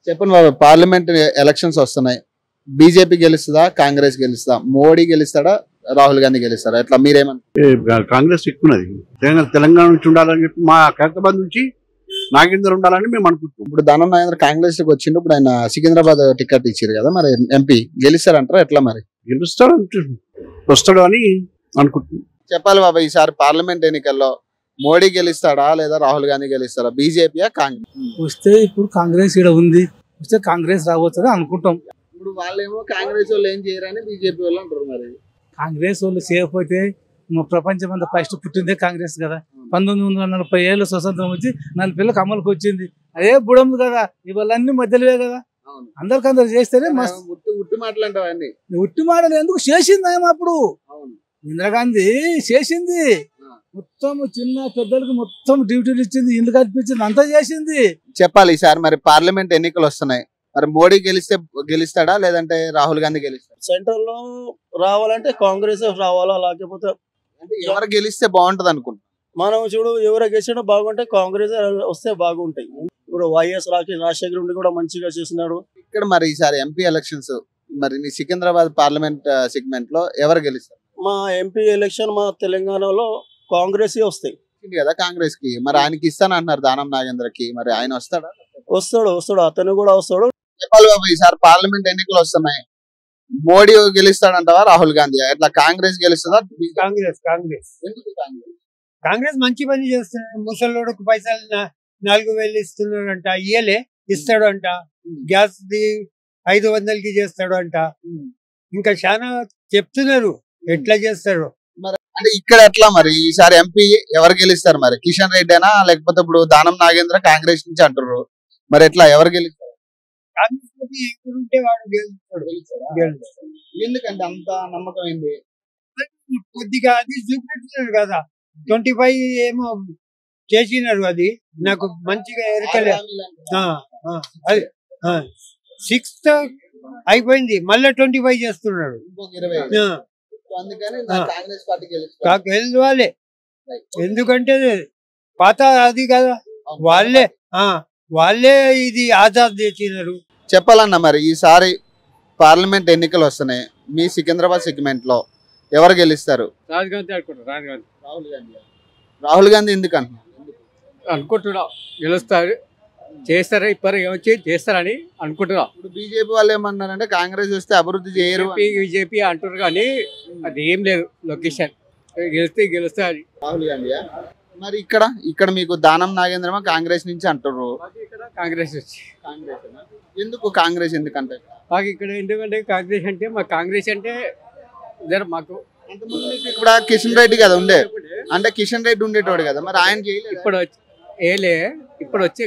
చెప్పండి బాబు, parliament elections వస్తున్నాయి. BJP గెలుస్తుందా, Congress గెలుస్తుందా, Modi గెలుస్తాడా, Rahul Gandhi గెలుస్తారా? ఎట్లా మీరేమన్నా? కాంగ్రెస్ ఎక్కున్నది. తెలంగాణ నుంచి ఉండాలని చెప్పి మా ఖైరతాబాద్ నుంచి నాగేందర్ ఉండాలని మేము అనుకుంటున్నాం. ఇప్పుడు దానం నాగేంద్ర కాంగ్రెస్ లోకి వచ్చిండు. ఇప్పుడు ఆయన సికింద్రాబాద్ టికెట్ ఇచ్చారు కదా, మరి ఎంపీ గెలుస్తారంటారా? ఎట్లా మరి? గెలుస్తాడు వస్తాడు అని అనుకుంటున్నాం. చెప్పాలి బాబా, ఈసారి పార్లమెంట్ ఎన్నికల్లో మోడీ గెలుస్తాడా లేదా రాహుల్ గాంధీ గెలుస్తారా? బీజేపీయా కాంగ్రెస్? వస్తే ఇప్పుడు కాంగ్రెస్ ఇక్కడ ఉంది, వస్తే కాంగ్రెస్ రాబోతుంది అనుకుంటాం. ఇప్పుడు వాళ్ళేమో కాంగ్రెస్ వాళ్ళు ఏం చేయరని బీజేపీ వాళ్ళు అంటారు. మరి కాంగ్రెస్ వాళ్ళు చేయకపోతే ప్రపంచం అంతా ఫస్ట్ పుట్టిందే కాంగ్రెస్ కదా. 1947 స్వతంత్రం వచ్చి 4 పిల్లలకు అమలుకి వచ్చింది. అదే బుడం కదా, ఇవాళ అన్ని మధ్యలోవే కదా. అందరికందరు చేస్తేనే ఉట్టి మాటలు అంటావు అన్ని. ఉట్టి మాటలు ఎందుకు చేసింది ఆమె అప్పుడు? ఇందిరాగాంధీ చేసింది మొత్తం, చిన్న పెద్దలకు మొత్తం డ్యూటీలు ఇచ్చింది, ఇల్లు కల్పించింది, అంతా చేసింది. చెప్పాలి, ఈసారి మరి పార్లమెంట్ ఎన్నికలు వస్తున్నాయి. మరి మోడీ గెలుస్తాడా లేదంటే రాహుల్ గాంధీ గెలుస్తాడా? సెంట్రల్ లో రావాలంటే కాంగ్రెస్ రావాలా, లేకపోతే అంటే ఎవరు గెలిస్తే బాగుంటది అనుకుంటా? మనం చూడు ఎవరు గెలిచినా బాగుంటే కాంగ్రెస్ వస్తే బాగుంటాయి. ఇప్పుడు వైఎస్ రాజశేఖర రెడ్డి కూడా మంచిగా చేసినాడు. ఇక్కడ మరి ఈసారి ఎంపీ ఎలక్షన్స్, మరి నీ సికింద్రాబాద్ పార్లమెంట్ సెగ్మెంట్ లో ఎవరు గెలుస్తారు? మా ఎంపీ ఎలక్షన్ మా తెలంగాణలో కాంగ్రెస్ వస్తాయి కదా. కాంగ్రెస్ కి మరి ఆయనకి ఇస్తాను అంటున్నారు, దానం నాగేంద్రకి. మరి ఆయన వస్తాడా? వస్తాడు అతను కూడా వస్తాడు. చెప్పాలి బాబు, ఈసారి పార్లమెంట్ ఎన్నికలు వస్తున్నాయి. మోడీ గెలుస్తాడంటావా, రాహుల్ గాంధీ? ఎట్లా కాంగ్రెస్ గెలుస్తుందా? ఎందుకు కాంగ్రెస్ మంచి పని చేస్తున్నాడు. ముసలోడుకు పైసలు 4,000 ఇస్తున్నాడంట, ఇయ్యలే ఇస్తాడు అంట. గ్యాస్ ది 500కి చేస్తాడు అంట. ఇంకా చాలా చెప్తున్నారు ఎట్లా చేస్తాడు. అంటే ఇక్కడ ఎట్లా మరి ఈసారి ఎంపీ ఎవరు గెలుస్తారు? మరి కిషన్ రెడ్డినా లేకపోతే ఇప్పుడు దానం నాగేంద్ర కాంగ్రెస్ నుంచి అంటారు. మరి ఎట్లా ఎవరు గెలుస్తారు? వాడు గెలుస్తాడు. ఎందుకంటే అంత నమ్మకం ఏంది? కొద్దిగా అది చూపెట్టినారు కదా, 25 ఏమో చేసినారు. అది నాకు మంచిగా ఎరకలే. అది 6th అయిపోయింది, మళ్ళీ 25 చేస్తున్నాడు. గెలవాలి, ఎందుకంటే పాత అది కదా, వాళ్ళే ఇది ఆజాద్ చేసినారు. చెప్పాలన్నా మరి ఈసారి పార్లమెంట్ ఎన్నికలు వస్తున్నాయి. మీ సికింద్రాబాద్ సెగ్మెంట్ లో ఎవరు గెలుస్తారు? రాహుల్ గాంధీ అనుకుంటున్నా. రాహుల్ గాంధీ ఎందుకంటున్నా? అనుకుంటున్నా గెలుస్తారు, చేస్తారా, ఇప్పుడు ఏమొచ్చి చేస్తారని అనుకుంటున్నా. ఇప్పుడు బీజేపీ వాళ్ళు ఏమన్నారంటే కాంగ్రెస్ వస్తే అభివృద్ధి చేయరు, బీజేపీ అంటారు కానీ అది ఏం లేదు. లొకేషన్ గెలుస్తా అని రాహుల్ గాంధీ. మరి ఇక్కడ మీకు దానం నాగేంద్రమా కాంగ్రెస్ నుంచి అంటారు. కాంగ్రెస్ వచ్చి ఎందుకు కాంగ్రెస్ ఎందుకంటే? మాకు ఇక్కడ ఎందుకంటే కాంగ్రెస్ అంటే కాంగ్రెస్ అంటే మాకు ఇప్పుడు కిషన్ రెడ్డి కదా ఉండే, అంటే కిషన్ రెడ్డి ఉండేటోడు కదా, మరి ఆయన ఇప్పుడు వచ్చి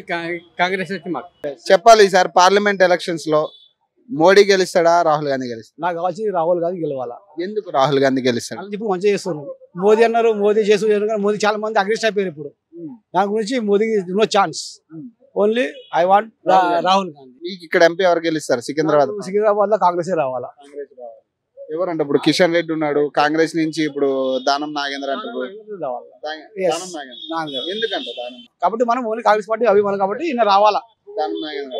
కాంగ్రెస్ వచ్చి మాకు. చెప్పాలి, ఈసారి పార్లమెంట్ ఎలక్షన్స్ లో మోడీ గెలుస్తాడా, రాహుల్ గాంధీ గెలుస్తాడా? నాకు కావాల్సి రాహుల్ గాంధీ గెలవాలా. ఎందుకు రాహుల్ గాంధీ గెలుస్తాడు? ఇప్పుడు మంచిగా చేస్తున్నారు. మోదీ అన్నారు, మోదీ చేస్తున్నారు కానీ మోదీ చాలా మంది అగ్రెస్ట్ అయిపోయారు. ఇప్పుడు దాని గురించి మోదీకి no chance, only I want Rahul Gandhi. మీకు ఇక్కడ ఎంపీ ఎవరు గెలుస్తారు? సికింద్రాబాద్ లో కాంగ్రెస్ రావాలా. ఎవరంటే ఇప్పుడు కిషన్ రెడ్డి ఉన్నాడు కాంగ్రెస్ నుంచి, ఇప్పుడు దానం నాగేంద్ర అంటారు. ఎందుకంటే కాబట్టి మనం ఓన్లీ కాంగ్రెస్ పార్టీ అభిమానం కాబట్టి ఈయన రావాలా. దానం నాగేంద్ర